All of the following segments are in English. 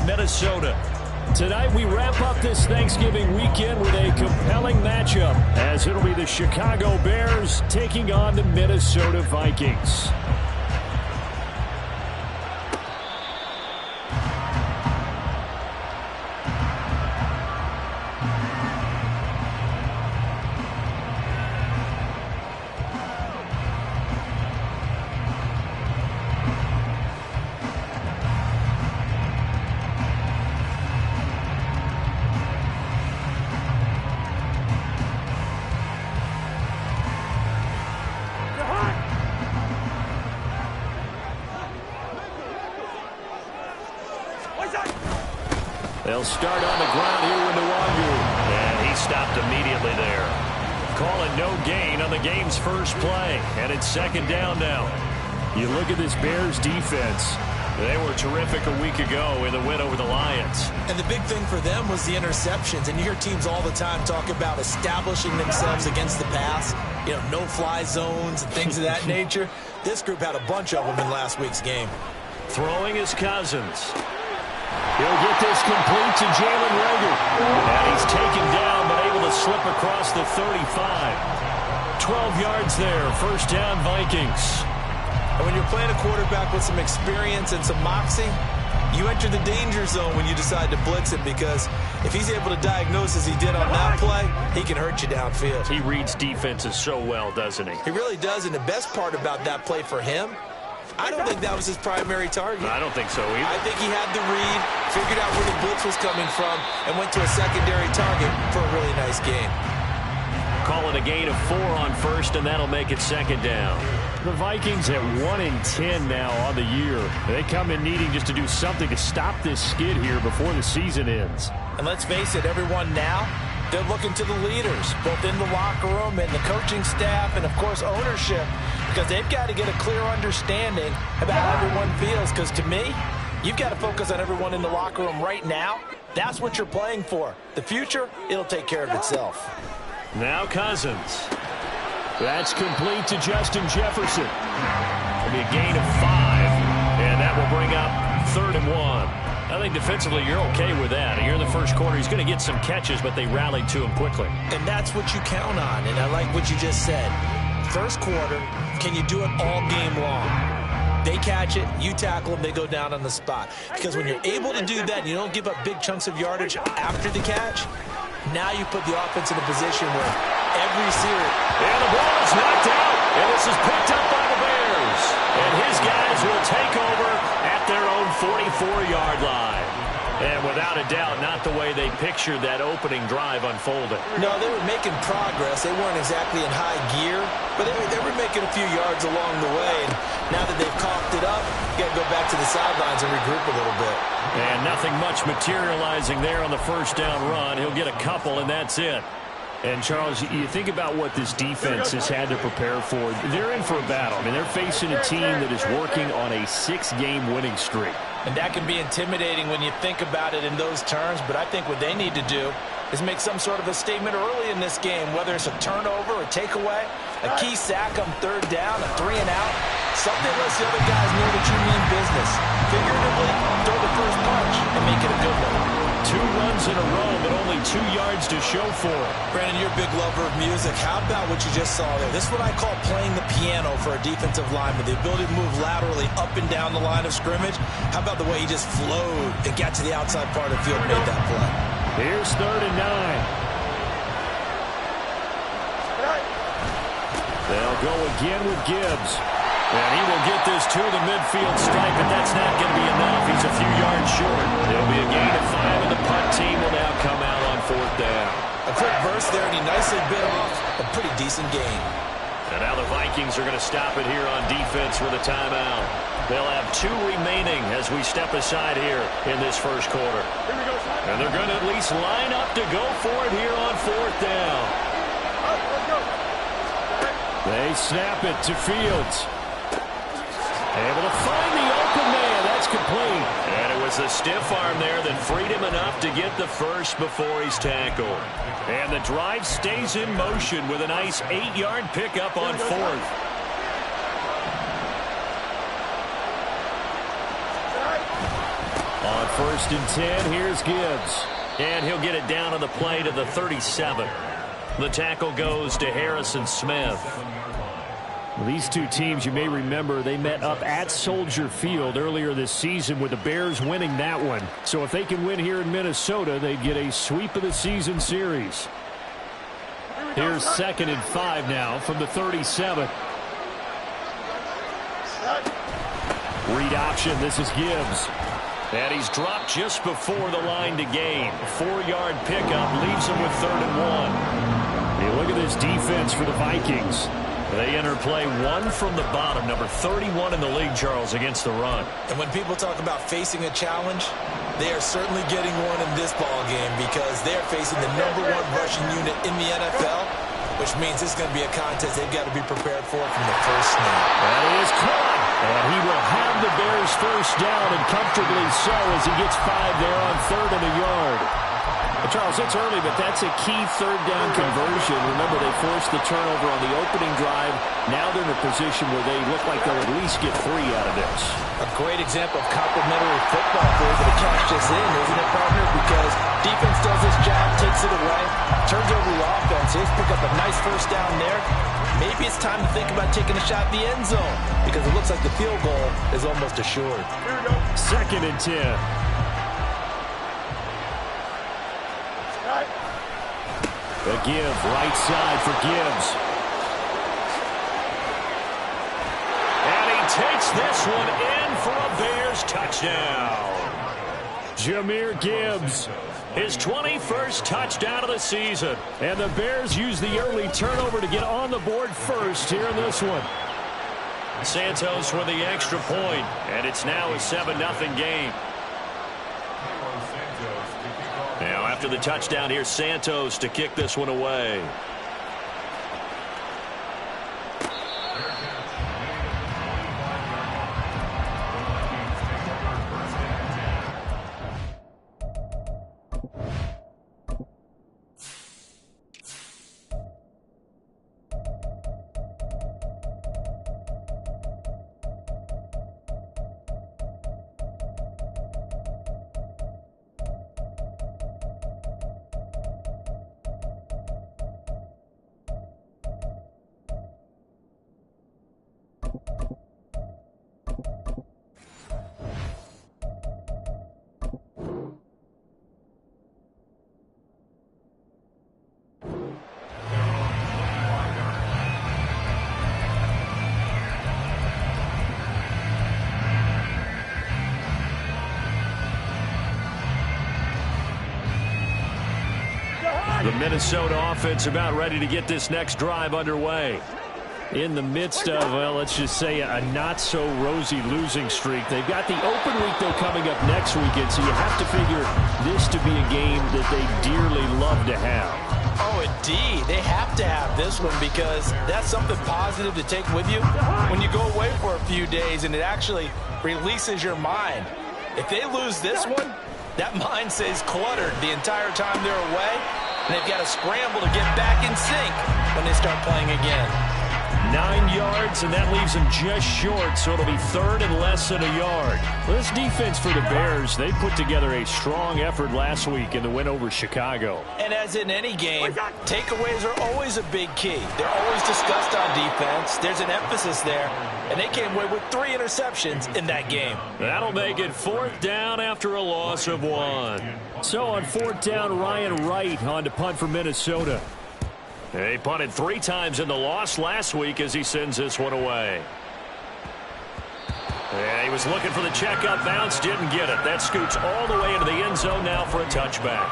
Minnesota. Tonight we wrap up this Thanksgiving weekend with a compelling matchup, as it'll be the Chicago Bears taking on the Minnesota Vikings. They'll start on the ground here with Nwangu. And he stopped immediately there. Call it no gain on the game's first play. And it's second down now. You look at this Bears defense. They were terrific a week ago in the win over the Lions. And the big thing for them was the interceptions. And you hear teams all the time talk about establishing themselves against the pass. You know, no-fly zones and things of that nature. This group had a bunch of them in last week's game. Throwing is Cousins. He'll get this complete to Jalen Reagor. And he's taken down, but able to slip across the 35. 12 yards there. First down, Vikings. And when you're playing a quarterback with some experience and some moxie, you enter the danger zone when you decide to blitz him, because if he's able to diagnose as he did on that play, he can hurt you downfield. He reads defenses so well, doesn't he? He really does, and the best part about that play for him, I don't think that was his primary target. I don't think so either. I think he had the read, figured out where the blitz was coming from, and went to a secondary target for a really nice gain. Call it a gain of 4 on first, and that'll make it second down. The Vikings at 1-10 now on the year. They come in needing just to do something to stop this skid here before the season ends. And let's face it, everyone now, they're looking to the leaders, both in the locker room and the coaching staff and, of course, ownership, because they've got to get a clear understanding about how everyone feels. Because to me, you've got to focus on everyone in the locker room right now. That's what you're playing for. The future, it'll take care of itself. Now Cousins. That's complete to Justin Jefferson. It'll be a gain of 5, and that will bring up 3rd and 1. I think defensively you're okay with that. Here in the first quarter, he's going to get some catches, but they rallied to him quickly. And that's what you count on, and I like what you just said. First quarter, can you do it all game long? They catch it, you tackle them, they go down on the spot. Because when you're able to do that and you don't give up big chunks of yardage after the catch, now you put the offense in a position where every series... And the ball is knocked out, and this is picked up by the Bears. And his guys will take over at their own 44-yard line. And without a doubt, not the way they pictured that opening drive unfolding. No, they were making progress. They weren't exactly in high gear, but they were making a few yards along the way. And now that they've coughed it up, you got to go back to the sidelines and regroup a little bit. And nothing much materializing there on the first down run. He'll get a couple, and that's it. And, Charles, you think about what this defense has had to prepare for. They're in for a battle. I mean, they're facing a team that is working on a 6-game winning streak. And that can be intimidating when you think about it in those terms, but I think what they need to do is make some sort of a statement early in this game, whether it's a turnover, a takeaway, a key sack on 3rd down, a 3-and-out, something lets the other guys know that you mean business. Figuratively, throw the first punch and make it a good one. 2 runs in a row, but only 2 yards to show for it. Brandon, you're a big lover of music. How about what you just saw there? This is what I call playing the piano for a defensive lineman. The ability to move laterally up and down the line of scrimmage. How about the way he just flowed and got to the outside part of the field and made that play? Here's 3rd and 9. They'll go again with Gibbs. And he will get this to the midfield stripe, but that's not going to be enough. He's a few yards short. It'll be a gain of 5, and the punt team will now come out on 4th down. A quick burst there, and he nicely bit off a pretty decent gain. And now the Vikings are going to stop it here on defense with a timeout. They'll have 2 remaining as we step aside here in this first quarter. And they're going to at least line up to go for it here on 4th down. They snap it to Fields. Able to find the open man. That's complete. And it was a stiff arm there that freed him enough to get the first before he's tackled. And the drive stays in motion with a nice 8-yard pickup on 4th. On First and 10, here's Gibbs. And he'll get it down on the play to the 37. The tackle goes to Harrison Smith. Well, these two teams, you may remember, they met up at Soldier Field earlier this season with the Bears winning that one. So if they can win here in Minnesota, they'd get a sweep of the season series. Here's 2nd and 5 now from the 37. Read option. This is Gibbs. And he's dropped just before the line to gain. 4-yard pickup leaves him with 3rd and 1. Hey, look at this defense for the Vikings. They enter play one from the bottom, number 31 in the league, Charles, against the run. And when people talk about facing a challenge, they are certainly getting one in this ball game because they're facing the #1 rushing unit in the NFL, which means it's going to be a contest they've got to be prepared for from the first snap. That is caught. And he will have the Bears first down, and comfortably so as he gets 5 there on 3rd and a yard. Charles, it's early, but that's a key 3rd down conversion. Remember, they forced the turnover on the opening drive. Now they're in a position where they look like they'll at least get 3 out of this. A great example of complementary football for able to cash this in, isn't it, partner? Because defense does this job, takes it away, turns over the offense. He's pick up a nice first down there. Maybe it's time to think about taking a shot in the end zone because it looks like the field goal is almost assured. 2nd and 10. The give, right side for Gibbs. And he takes this one in for a Bears touchdown. Jahmyr Gibbs. His 21st touchdown of the season. And the Bears use the early turnover to get on the board first here in this one. Santos with the extra point, and it's now a 7-0 game. Now after the touchdown, here's Santos to kick this one away. The Minnesota offense about ready to get this next drive underway. In the midst of, well, let's just say a not-so-rosy losing streak. They've got the open week, though, coming up next weekend, so you have to figure this to be a game that they dearly love to have. Oh, indeed. They have to have this one because that's something positive to take with you when you go away for a few days, and it actually releases your mind. If they lose this one, that mind stays cluttered the entire time they're away, and they've got to scramble to get back in sync when they start playing again. 9 yards, and that leaves them just short, so it'll be third and less than a yard. Well, this defense for the Bears, they put together a strong effort last week in the win over Chicago. And as in any game, takeaways are always a big key. They're always discussed on defense. There's an emphasis there, and they came away with 3 interceptions in that game. That'll make it fourth down after a loss of 1. So on fourth down, Ryan Wright on to punt for Minnesota. He punted 3 times in the loss last week as he sends this one away. Yeah, he was looking for the checkup bounce, didn't get it. That scoots all the way into the end zone now for a touchback.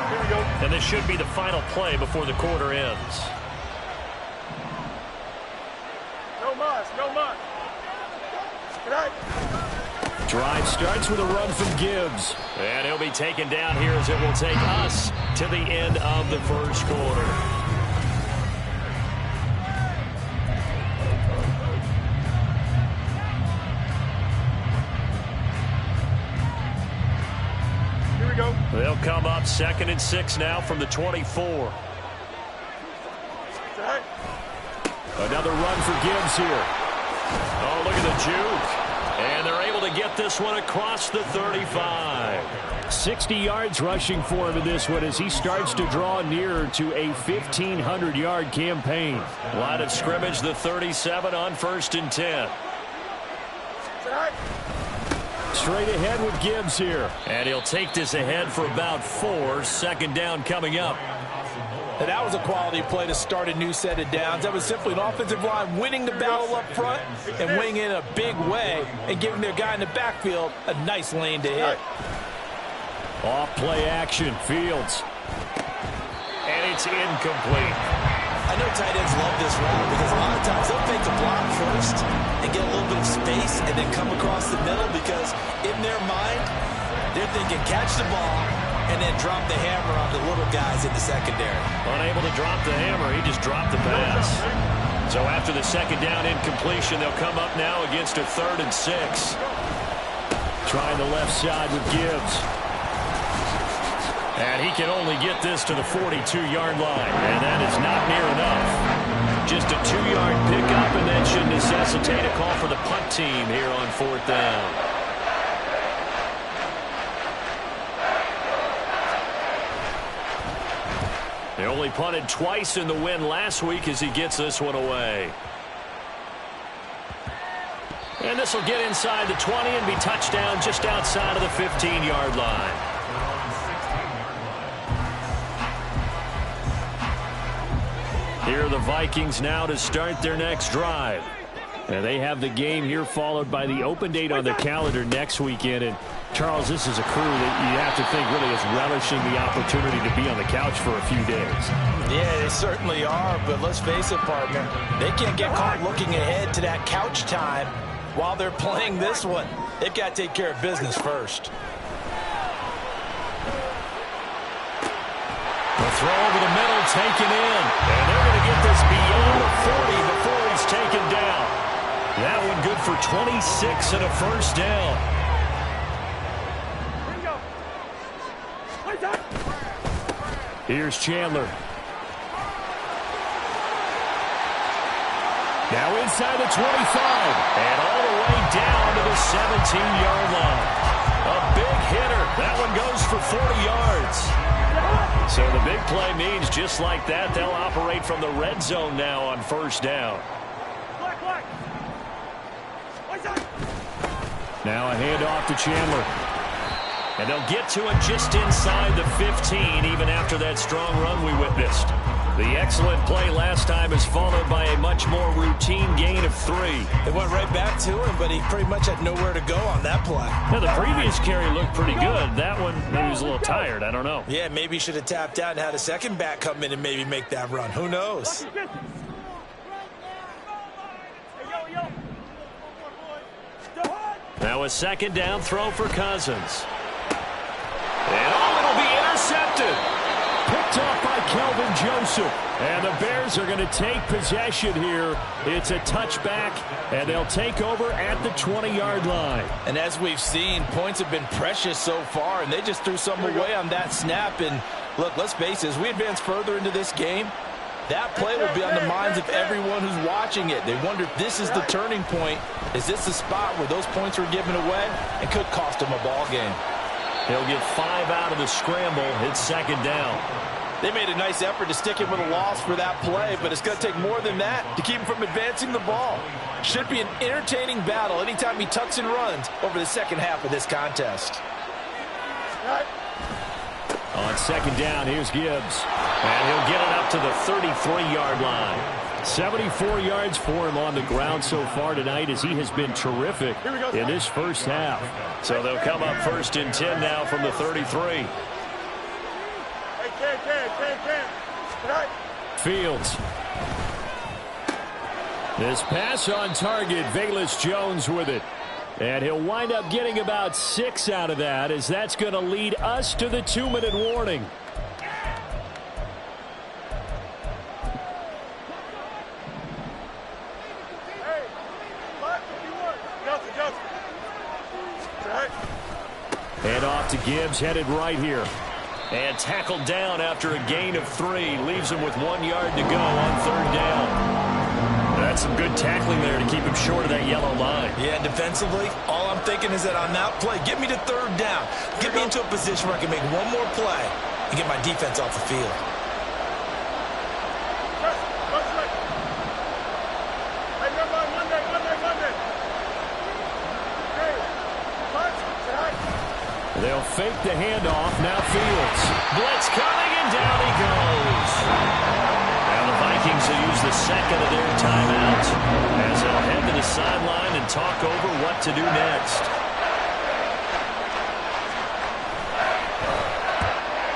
Here we go. And this should be the final play before the quarter ends. No muss, no muss. Good night. Drive starts with a run from Gibbs. And he'll be taken down here as it will take us to the end of the first quarter. Here we go. They'll come up 2nd and 6 now from the 24. Another run for Gibbs here. Oh, look at the juke. And they're able to get this one across the 35. 60 yards rushing for him in this one as he starts to draw nearer to a 1,500-yard campaign. Line of scrimmage, the 37 on 1st and 10. Straight ahead with Gibbs here. And he'll take this ahead for about 4. 2nd down coming up. And that was a quality play to start a new set of downs. That was simply an offensive line winning the battle up front and winning in a big way and giving their guy in the backfield a nice lane to hit. Off play action, Fields. And it's incomplete. I know tight ends love this route because a lot of times they'll take the block first and get a little bit of space and then come across the middle because in their mind, they're thinking catch the ball and then drop the hammer on the little guys in the secondary. Unable to drop the hammer, he just dropped the pass. So after the 2nd down incompletion, they'll come up now against a 3rd and 6. Trying the left side with Gibbs. And he can only get this to the 42-yard line, and that is not near enough. Just a 2-yard pickup, and that should necessitate a call for the punt team here on 4th down. They only punted twice in the win last week as he gets this one away. And this will get inside the 20 and be touchdown just outside of the 15-yard line. Here are the Vikings now to start their next drive. And they have the game here followed by the open date on their calendar next weekend. And Charles, this is a crew that you have to think really is relishing the opportunity to be on the couch for a few days. Yeah, they certainly are, but let's face it, partner. They can't get caught looking ahead to that couch time while they're playing this one. They've got to take care of business first. The throw over the middle taken in. And they're going to get this beyond the 40 before he's taken down. That one good for 26 and a 1st down. Here's Chandler. Now inside the 25. And all the way down to the 17-yard line. A big hitter. That one goes for 40 yards. So the big play means just like that, they'll operate from the red zone now on 1st down. Now a handoff to Chandler. And they'll get to it just inside the 15, even after that strong run we witnessed. The excellent play last time is followed by a much more routine gain of 3. It went right back to him, but he pretty much had nowhere to go on that play. Now, the previous carry looked pretty good. That one, maybe he was a little tired. I don't know. Yeah, maybe he should have tapped out and had a second back come in and maybe make that run. Who knows? Now a 2nd down throw for Cousins. And it'll be intercepted. Picked off by Kelvin Joseph. And the Bears are going to take possession here. It's a touchback, and they'll take over at the 20-yard line. And as we've seen, points have been precious so far, and they just threw some away on that snap. And look, let's face it, as we advance further into this game, that play will be on the minds of everyone who's watching it. They wonder if this is the turning point. Is this the spot where those points were given away and could cost them a ball game? He'll get 5 out of the scramble. It's 2nd down. They made a nice effort to stick him with a loss for that play, but it's going to take more than that to keep him from advancing the ball. Should be an entertaining battle anytime he tucks and runs over the second half of this contest. On 2nd down, here's Gibbs. And he'll get it up to the 33-yard line. 74 yards for him on the ground so far tonight as he has been terrific in this first half. So they'll come up 1st and 10 now from the 33. Fields. This pass on target, Velus Jones with it. And he'll wind up getting about 6 out of that as that's going to lead us to the 2-minute warning. Hand off to Gibbs, headed right here. And tackled down after a gain of 3. Leaves him with 1 yard to go on 3rd down. That's some good tackling there to keep him short of that yellow line. Yeah, defensively, all I'm thinking is that on that play, get me to third down. Get me into a position where I can make one more play and get my defense off the field. They'll fake the handoff. Now Fields. Blitz coming, and down he goes. Now the Vikings will use the second of their timeouts as they'll head to the sideline and talk over what to do next.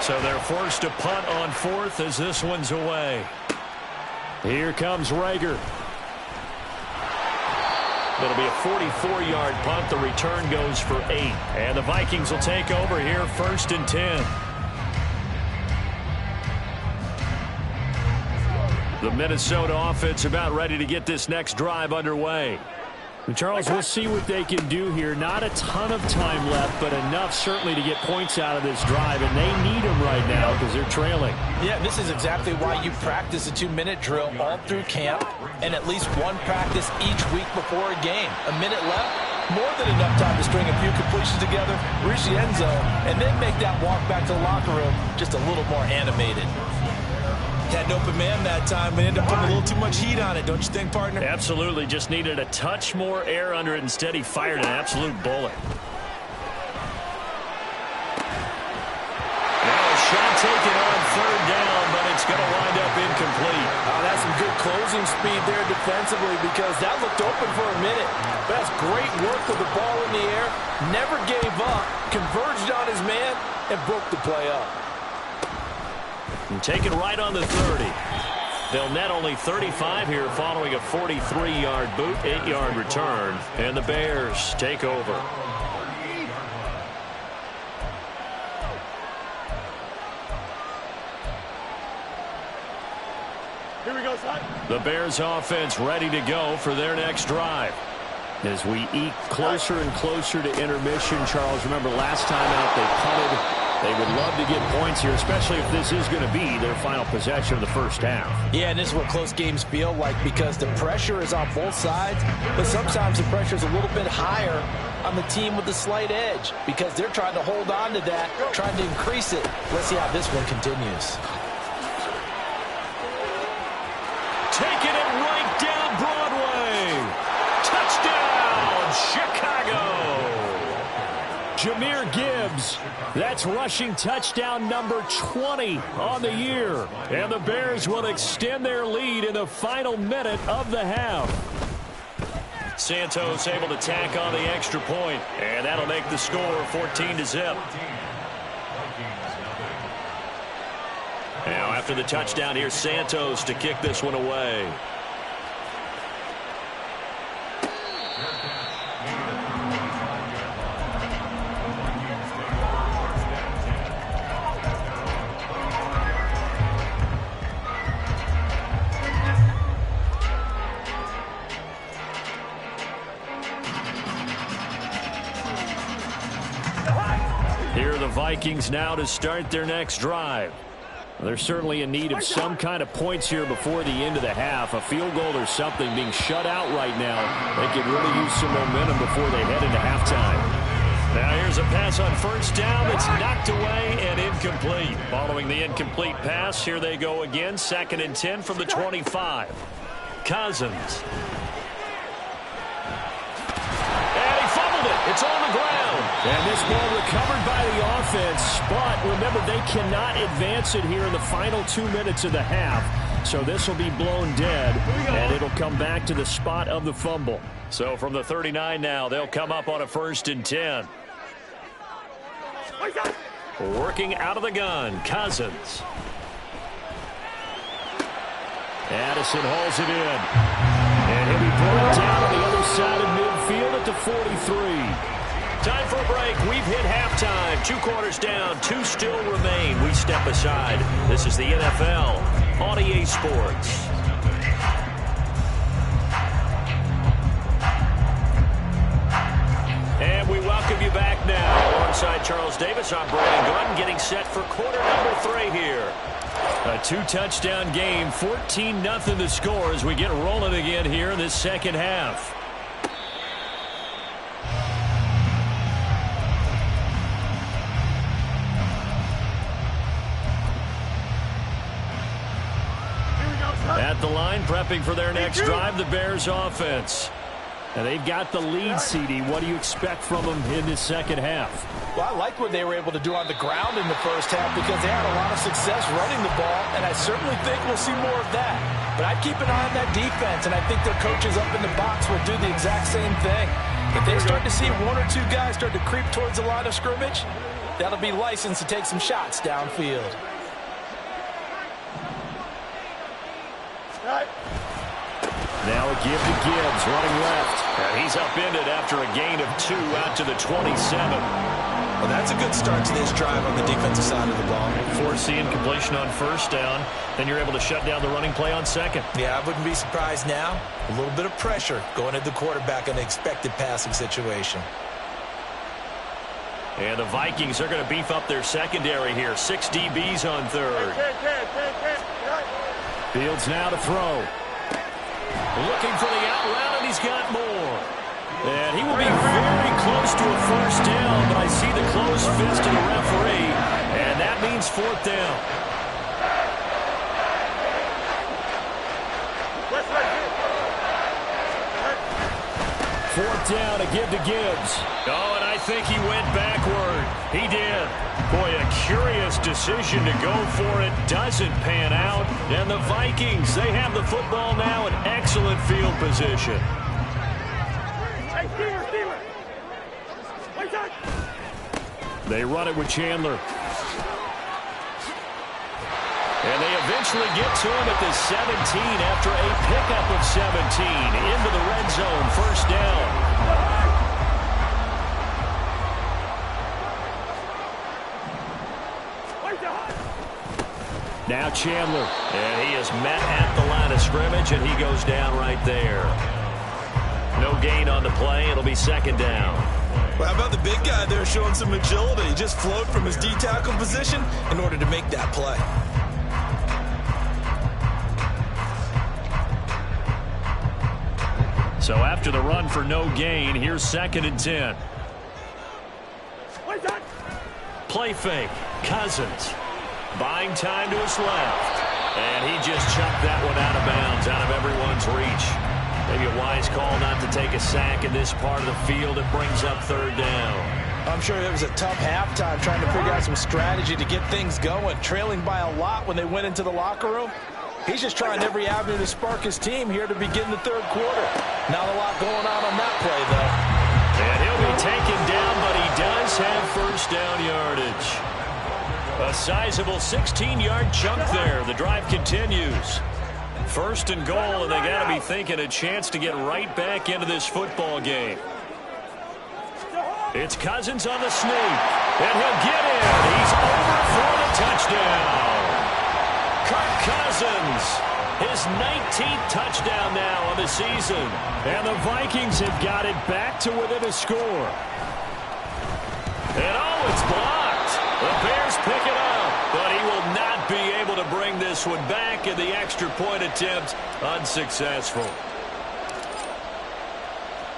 So they're forced to punt on fourth as this one's away. Here comes Rager. It'll be a 44-yard punt. The return goes for 8. And the Vikings will take over here, 1st and 10. The Minnesota offense about ready to get this next drive underway. And Charles, we'll see what they can do here. Not a ton of time left, but enough certainly to get points out of this drive, and they need them right now because they're trailing. Yeah, this is exactly why you practice a 2-minute drill all through camp and at least one practice each week before a game. A minute left, more than enough time to string a few completions together, reach the end zone, and then make that walk back to the locker room just a little more animated. Had an open man that time, but ended up putting a little too much heat on it, don't you think, partner? Absolutely. Just needed a touch more air under it. Instead, he fired an absolute bullet. Now a shot taken on 3rd down, but it's going to wind up incomplete. Oh, that's some good closing speed there defensively because that looked open for a minute. But that's great work with the ball in the air. Never gave up, converged on his man, and broke the play up. And taken right on the 30. They'll net only 35 here following a 43-yard boot, 8-yard return. And the Bears take over. Here we go, son. The Bears offense ready to go for their next drive. As we eke closer and closer to intermission, Charles, remember last time out they punted. They would love to get points here, especially if this is going to be their final possession of the first half. Yeah, and this is what close games feel like because the pressure is on both sides, but sometimes the pressure is a little bit higher on the team with the slight edge because they're trying to hold on to that, trying to increase it. Let's see how this one continues. Taking it right down Broadway. Touchdown, Chicago. Jahmyr Gibbs, that's rushing touchdown number 20 on the year. And the Bears will extend their lead in the final minute of the half. Santos able to tack on the extra point, and that'll make the score 14-0. Now after the touchdown, here's Santos to kick this one away. Here are the Vikings now to start their next drive. They're certainly in need of some kind of points here before the end of the half. A field goal or something being shut out right now. They could really use some momentum before they head into halftime. Now here's a pass on 1st down that's knocked away and incomplete. Following the incomplete pass, here they go again. 2nd and 10 from the 25. Cousins. And he fumbled it. It's on the ground. And this ball recovered by the offense, but remember they cannot advance it here in the final 2 minutes of the half. So this will be blown dead, and it'll come back to the spot of the fumble. So from the 39 now, they'll come up on a 1st and 10. Working out of the gun, Cousins. Addison hauls it in. And he'll be brought down on the other side of midfield at the 43. Time for a break. We've hit halftime. 2 quarters down. 2 still remain. We step aside. This is the NFL on EA Sports. And we welcome you back now. Alongside Charles Davis, I'm Brandon Gordon, getting set for quarter number 3 here. A two-touchdown game, 14-0 the score as we get rolling again here in this second half. At the line, prepping for their next drive, the Bears offense. And they've got the lead, CD. What do you expect from them in this second half? Well, I like what they were able to do on the ground in the first half because they had a lot of success running the ball, and I certainly think we'll see more of that. But I'd keep an eye on that defense, and I think their coaches up in the box will do the exact same thing. If they start to see one or two guys start to creep towards the line of scrimmage, that'll be licensed to take some shots downfield. Now a give to Gibbs, running left. And he's upended after a gain of 2 out to the 27. Well, that's a good start to this drive on the defensive side of the ball. Forcing completion on first down. Then you're able to shut down the running play on second. Yeah, I wouldn't be surprised now. A little bit of pressure going at the quarterback in an expected passing situation. And the Vikings are going to beef up their secondary here. 6 DBs on third. Fields now to throw. Looking for the out route, and he's got more. And he will be very close to a first down, but I see the closed fist of the referee, and that means 4th down. Fourth down, a give to Gibbs. Oh, and I think he went backward. He did. Boy, a curious decision to go for it. Doesn't pan out. And the Vikings, they have the football now in excellent field position. They run it with Chandler. And they eventually get to him at the 17 after a pickup of 17 into the red zone. First down. Now Chandler. And he is met at the line of scrimmage, and he goes down right there. No gain on the play. It'll be 2nd down. Well, how about the big guy there showing some agility? He just flowed from his D-tackle position in order to make that play. So after the run for no gain, here's 2nd and 10. Play fake. Cousins. Buying time to his left. And he just chucked that one out of bounds, out of everyone's reach. Maybe a wise call not to take a sack in this part of the field. It brings up 3rd down. I'm sure it was a tough halftime trying to figure out some strategy to get things going. Trailing by a lot when they went into the locker room. He's just trying every avenue to spark his team here to begin the 3rd quarter. Not a lot going on that play, though. And he'll be taken down, but he does have first down yardage. A sizable 16-yard chunk there. The drive continues. 1st and goal, and they got to be thinking a chance to get right back into this football game. It's Cousins on the sneak, and he'll get in. He's over for the touchdown. Kirk Cousins, his 19th touchdown now of the season. And the Vikings have got it back to within a score. And oh, it's blocked. The Bears pick it up, but he will not be able to bring this one back, and the extra point attempt unsuccessful.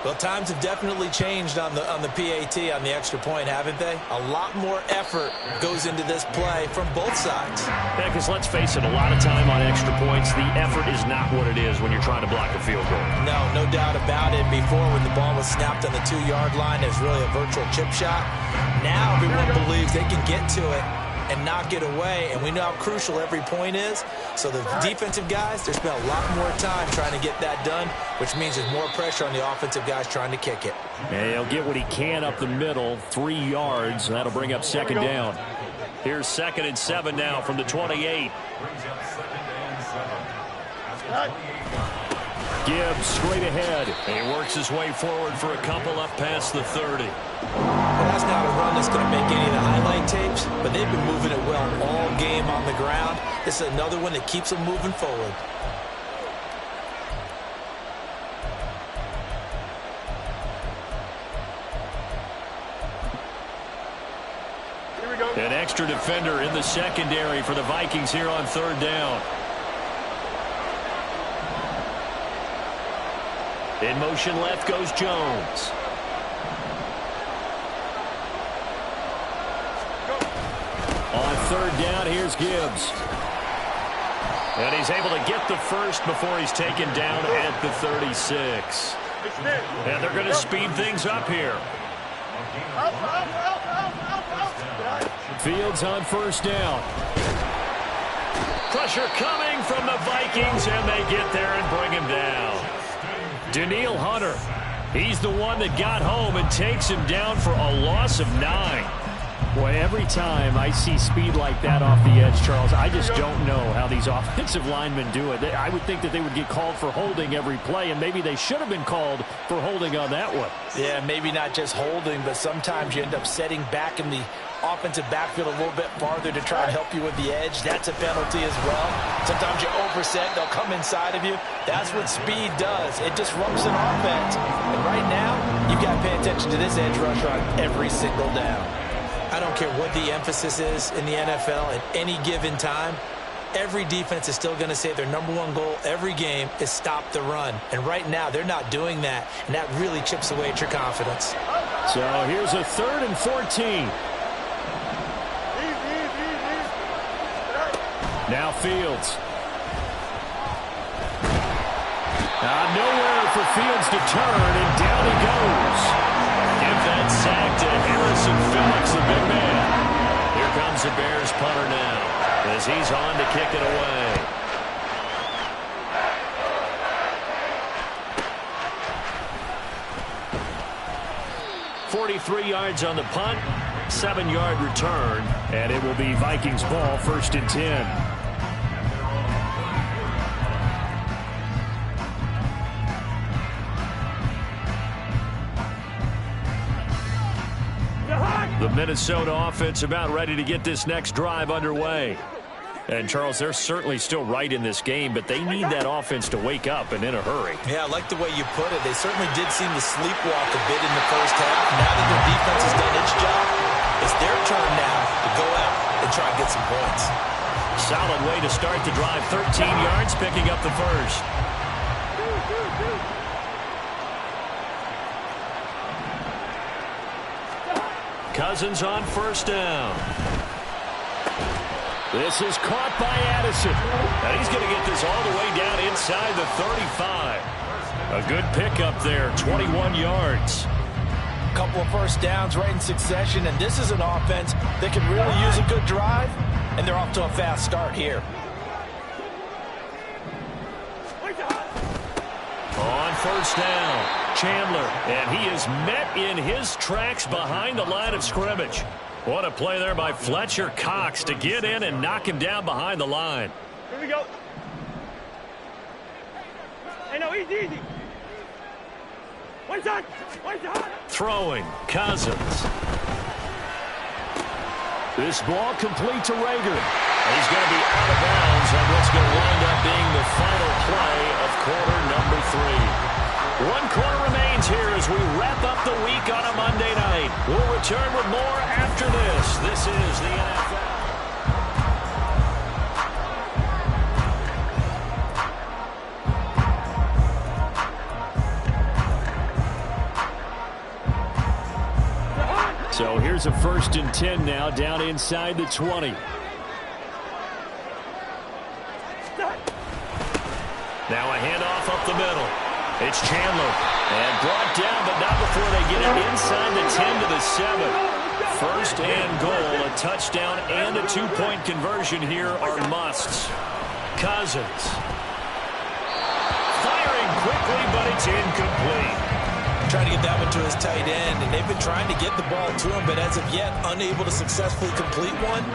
Well, times have definitely changed on the PAT, on the extra point, haven't they? A lot more effort goes into this play from both sides. Yeah, because let's face it, a lot of time on extra points, the effort is not what it is when you're trying to block a field goal. No doubt about it. Before, when the ball was snapped on the 2-yard line, it was really a virtual chip shot. Now everyone believes they can get to it and knock it away, and we know how crucial every point is. So the defensive guys, they spent a lot more time trying to get that done, which means there's more pressure on the offensive guys trying to kick it. And he'll get what he can up the middle, 3 yards. That'll bring up 2nd down. Here's 2nd and 7 now from the 28. Gibbs straight ahead. And he works his way forward for a couple up past the 30. Well, that's not a run that's going to make any of the highlight tapes, but they've been moving it well all game on the ground. This is another one that keeps them moving forward. Here we go. An extra defender in the secondary for the Vikings here on third down. In motion left goes Jones. On third down, here's Gibbs. And he's able to get the first before he's taken down at the 36. And they're going to speed things up here. Fields on first down. Pressure coming from the Vikings, and they get there and bring him down. Danielle Hunter, he's the one that got home and takes him down for a loss of 9. Boy, every time I see speed like that off the edge, Charles, I just don't know how these offensive linemen do it. I would think that they would get called for holding every play, and maybe they should have been called for holding on that one. Yeah, maybe not just holding, but sometimes you end up setting back in the offensive backfield a little bit farther to try and help you with the edge. That's a penalty as well. Sometimes you overset, they'll come inside of you. That's what speed does. It disrupts an offense. And right now, you've got to pay attention to this edge rusher on every single down. I don't care what the emphasis is in the NFL at any given time. Every defense is still going to say their number one goal every game is stop the run. And right now, they're not doing that. And that really chips away at your confidence. So here's a 3rd and 14. Now Fields. Nowhere for Fields to turn, and down he goes. Give that sack to Harrison Phillips, the big man. Here comes the Bears punter now as he's on to kick it away. .43 yards on the punt, 7-yard return, and it will be Vikings ball, 1st and 10. The Minnesota offense about ready to get this next drive underway. And, Charles, they're certainly still right in this game, but they need that offense to wake up and in a hurry. Yeah, I like the way you put it. They certainly did seem to sleepwalk a bit in the first half. Now that their defense has done its job, it's their turn now to go out and try and get some points. Solid way to start the drive. 13 yards, picking up the first. Cousins on first down. This is caught by Addison. And he's going to get this all the way down inside the 35. A good pickup there, 21 yards. A couple of first downs right in succession, and this is an offense that can really use a good drive, and they're off to a fast start here. On first down, Chandler, and he is met in his tracks behind the line of scrimmage. What a play there by Fletcher Cox to get in and knock him down behind the line. Here we go. Hey, no, easy. One shot. Throwing, Cousins. This ball complete to Rager. He's going to be out of bounds on what's going to wind up being the final play of quarter number 3. 1 quarter remains here as we wrap up the week on a Monday night. We'll return with more after this. This is the NFL. So here's a 1st and 10 now, down inside the 20. Now a handoff up the middle. It's Chandler. And brought down, but not before they get it inside the 10 to the 7. 1st and goal. A touchdown and a 2-point conversion here are musts. Cousins. Firing quickly, but it's incomplete. Trying to get that one to his tight end, and they've been trying to get the ball to him, but as of yet, unable to successfully complete one.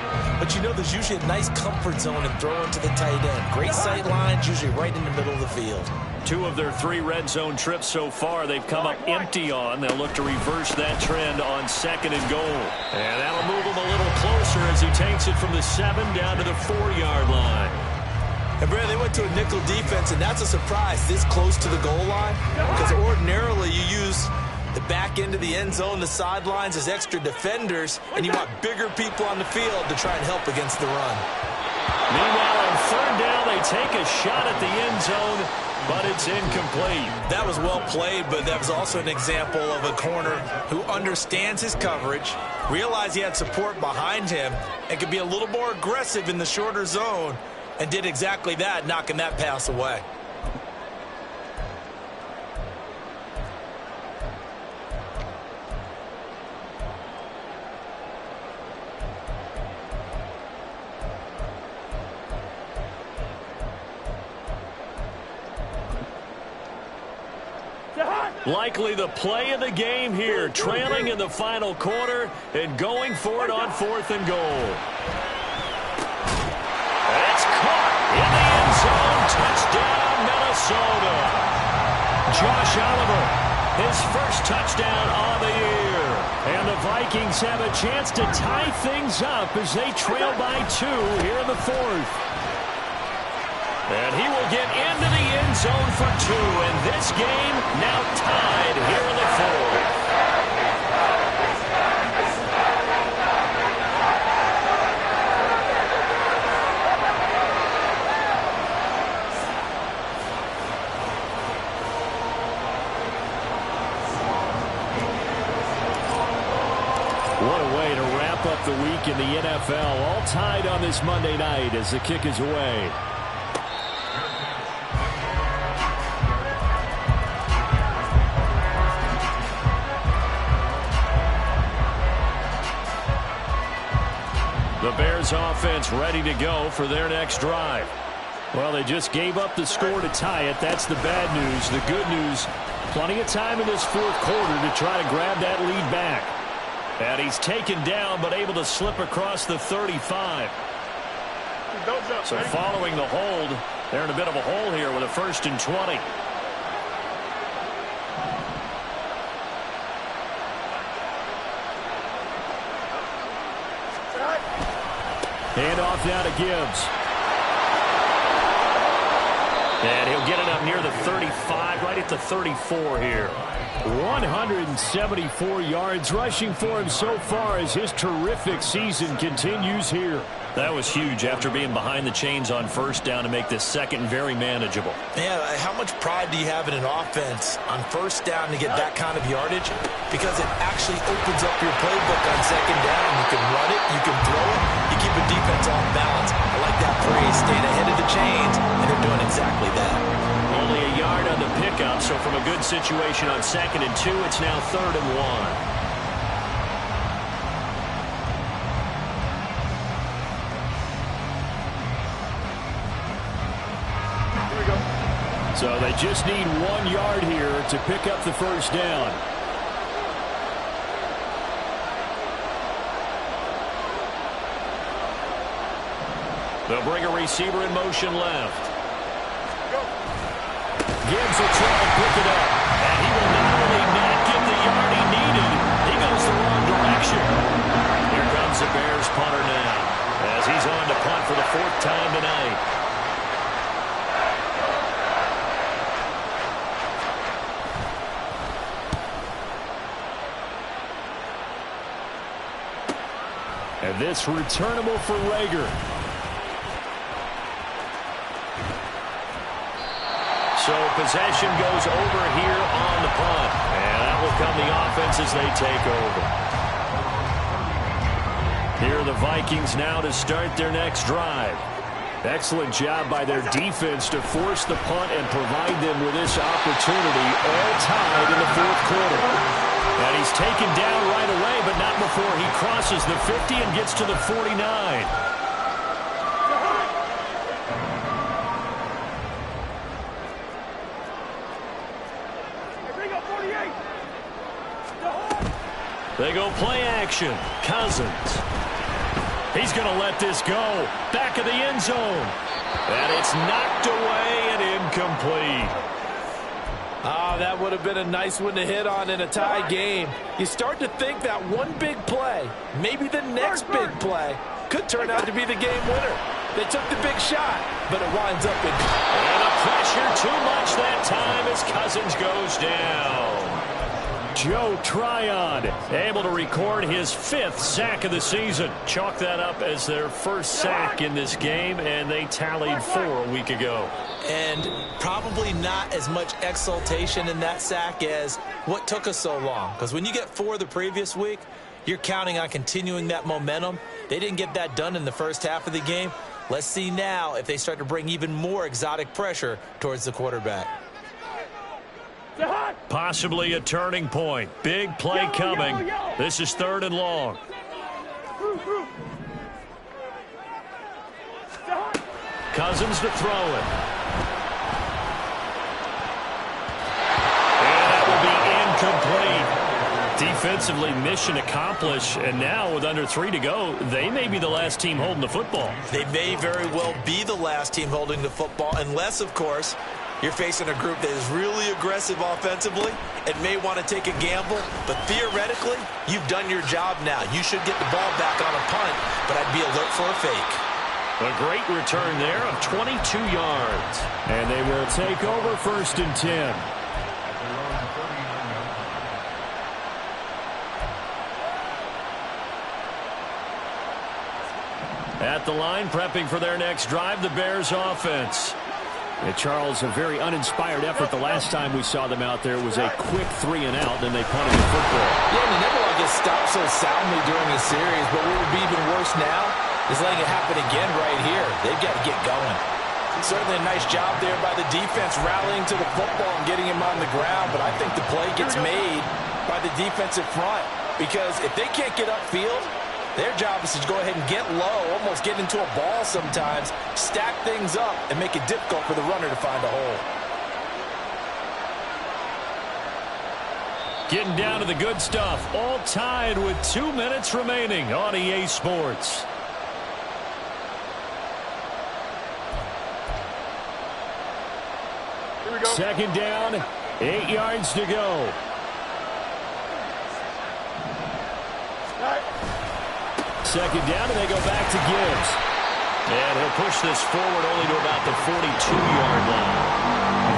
But you know there's usually a nice comfort zone in throwing to the tight end. Great sight lines, usually right in the middle of the field. 2 of their 3 red zone trips so far they've come up empty on. They'll look to reverse that trend on 2nd and goal. And that'll move him a little closer as he takes it from the 7 down to the 4-yard line. And Brad, they went to a nickel defense, and that's a surprise this close to the goal line, because ordinarily you use the back back into the end zone, the sidelines as extra defenders, and you want bigger people on the field to try and help against the run. Meanwhile, on third down, they take a shot at the end zone, but it's incomplete. That was well played, but that was also an example of a corner who understands his coverage, realized he had support behind him, and could be a little more aggressive in the shorter zone, and did exactly that, knocking that pass away. Likely the play of the game here, trailing in the final quarter and going for it on 4th and goal. It's caught in the end zone. Touchdown, Minnesota. Josh Oliver, his first touchdown on the year. And the Vikings have a chance to tie things up as they trail by 2 here in the 4th. And he will get into the end zone for 2. And this game now tied here in the 4th. What a way to wrap up the week in the NFL. All tied on this Monday night as the kick is away. The Bears offense ready to go for their next drive. Well, they just gave up the score to tie it. That's the bad news. The good news, plenty of time in this 4th quarter to try to grab that lead back. And he's taken down but able to slip across the 35. So following the hold, they're in a bit of a hole here with a 1st and 20. Hand off now to Gibbs. And he'll get it up near the 35, right at the 34 here. 174 yards rushing for him so far as his terrific season continues here. That was huge after being behind the chains on 1st down to make this second very manageable. Yeah, how much pride do you have in an offense on 1st down to get that kind of yardage? Because it actually opens up your playbook on 2nd down. You can run it, you can throw it, you keep a defense off balance. I like that phrase, staying ahead of the chains, and they're doing exactly that. Only a yard on the pickup, so from a good situation on 2nd and 2, it's now 3rd and 1. So they just need 1 yard here to pick up the 1st down. They'll bring a receiver in motion left. Gibbs will try and pick it up. And he will not only not get the yard he needed, he goes the wrong direction. Here comes the Bears punter now as he's on to punt for the 4th time tonight. And this returnable for Rager. So possession goes over here on the punt. And that will come the offense as they take over. Here are the Vikings now to start their next drive. Excellent job by their defense to force the punt and provide them with this opportunity, all tied in the 4th quarter. And he's taken down right away, but not before he crosses the 50 and gets to the 49. They go play action. Cousins. He's going to let this go. Back of the end zone. And it's knocked away and incomplete. That would have been a nice one to hit on in a tie game. You start to think that one big play, maybe the next big play, could turn out to be the game winner. They took the big shot, but it winds up in... And the pressure too much that time as Cousins goes down. Joe Tryon able to record his 5th sack of the season. Chalk that up as their first sack in this game, and they tallied 4 a week ago. And probably not as much exultation in that sack as what took us so long. Because when you get 4 the previous week, you're counting on continuing that momentum. They didn't get that done in the first half of the game. Let's see now if they start to bring even more exotic pressure towards the quarterback. Possibly a turning point. Big play coming. This is 3rd and long. Cousins to throw it. And that will be incomplete. Defensively, mission accomplished. And now with under 3 to go, they may be the last team holding the football. They may very well be the last team holding the football, unless, of course, you're facing a group that is really aggressive offensively and may want to take a gamble. But theoretically, you've done your job now. You should get the ball back on a punt, but I'd be alert for a fake. A great return there of 22 yards. And they will take over 1st and 10. At the line, prepping for their next drive, the Bears offense. And Charles, a very uninspired effort the last time we saw them out there was a quick 3 and out, then they punted the football. Yeah, and you never want to get stopped so soundly during the series, but what would be even worse now is letting it happen again right here. They've got to get going. Certainly a nice job there by the defense rallying to the football and getting him on the ground, but I think the play gets made by the defensive front because if they can't get upfield, their job is to go ahead and get low, almost get into a ball sometimes, stack things up, and make it difficult for the runner to find a hole. Getting down to the good stuff, all tied with 2 minutes remaining on EA Sports. Here we go. 2nd down, 8 yards to go. Second down, and they go back to Gibbs. And he'll push this forward only to about the 42-yard line.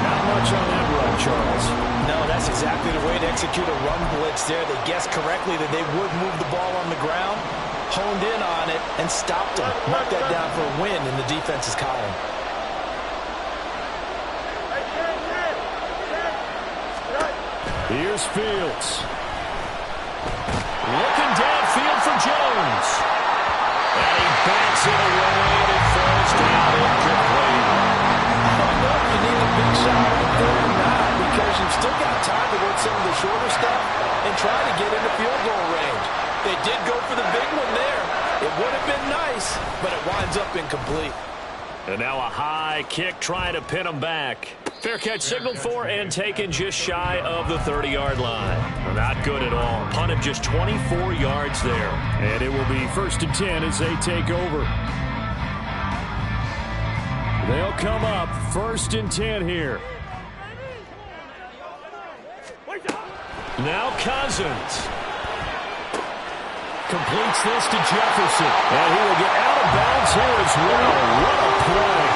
Not much on that run, Charles. No, that's exactly the way to execute a run blitz there. They guessed correctly that they would move the ball on the ground, honed in on it, and stopped them. Mark that down for a win in the defense's column. Here's Fields. Looking downfield for Jones. And he backs it away, and it falls down incomplete. I don't know if you need a big shot right there or not, because you've still got time to work some of the shorter stuff and try to get into field goal range. They did go for the big one there. It would have been nice, but it winds up incomplete. And now a high kick trying to pin him back. Fair catch signaled for and taken just shy of the 30-yard line. Well, not good at all. Punted just 24 yards there. And it will be 1st and 10 as they take over. They'll come up 1st and 10 here. Now Cousins. Completes this to Jefferson. And he will get out of bounds here as well. What a play.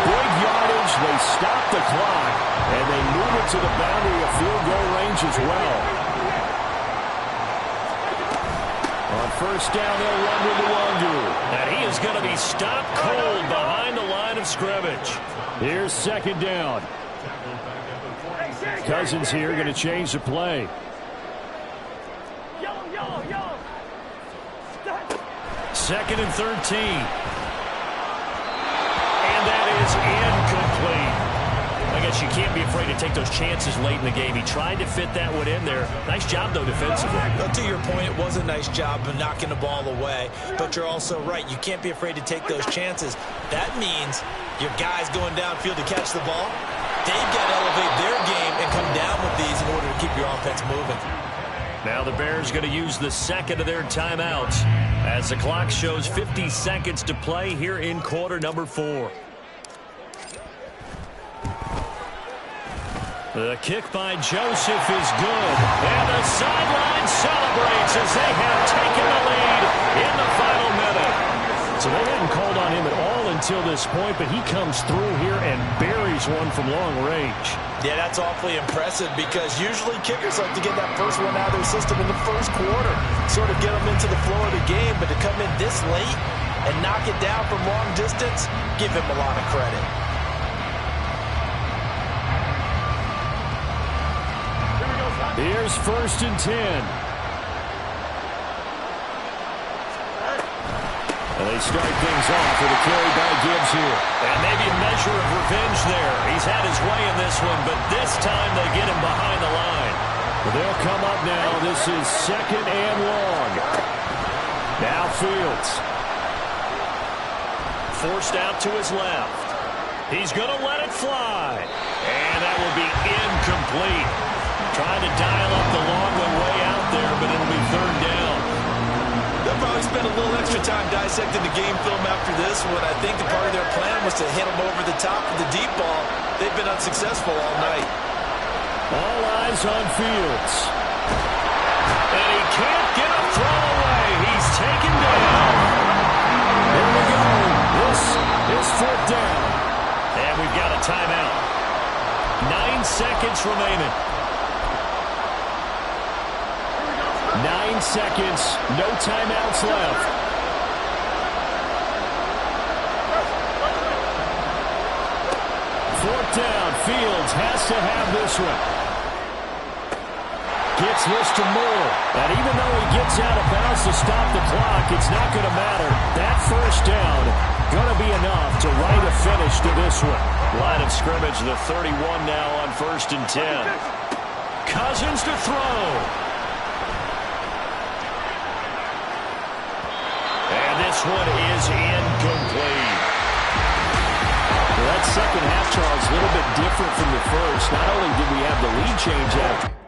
Big yardage. They stop the clock. And they move it to the boundary of field goal range as well. On 1st down, they'll run with Luongo. And he is going to be stopped cold behind the line of scrimmage. Here's 2nd down. Cousins here going to change the play. 2nd and 13. And that is incomplete. I guess you can't be afraid to take those chances late in the game. He tried to fit that one in there. Nice job, though, defensively. Well, to your point, it was a nice job of knocking the ball away. But you're also right. You can't be afraid to take those chances. That means your guys going downfield to catch the ball, they've got to elevate their game and come down with these in order to keep your offense moving. Now the Bears going to use the 2nd of their timeouts as the clock shows 50 seconds to play here in quarter number 4. The kick by Joseph is good. And the sideline celebrates as they have taken the lead in the final minute. So they hadn't called on him at all in until this point, but he comes through here and buries one from long range. Yeah, that's awfully impressive because usually kickers like to get that first one out of their system in the first quarter, sort of get them into the flow of the game, but to come in this late and knock it down from long distance, give him a lot of credit. Here's 1st and 10. And they start things off with a carry by Gibbs here. And maybe a measure of revenge there. He's had his way in this one, but this time they get him behind the line. Well, they'll come up now. This is 2nd and long. Now Fields. Forced out to his left. He's going to let it fly. And that will be incomplete. Trying to dial up the long one way out there, but it'll be 3rd down. They'll probably spend a little extra time dissecting the game film after this one. I think the part of their plan was to hit them over the top of the deep ball. They've been unsuccessful all night. All eyes on Fields. And he can't get a throw away. He's taken down. Here we go. This is 4th down. And we've got a timeout. 9 seconds remaining. 9 seconds, no timeouts left. Fourth down, Fields has to have this one. Gets this to Moore. And even though he gets out of bounds to stop the clock, it's not going to matter. That 1st down going to be enough to write a finish to this one. Line of scrimmage, the 31 now on 1st and 10. Cousins to throw. This one is incomplete. Well, that second half, Charles, a little bit different from the first. Not only did we have the lead change after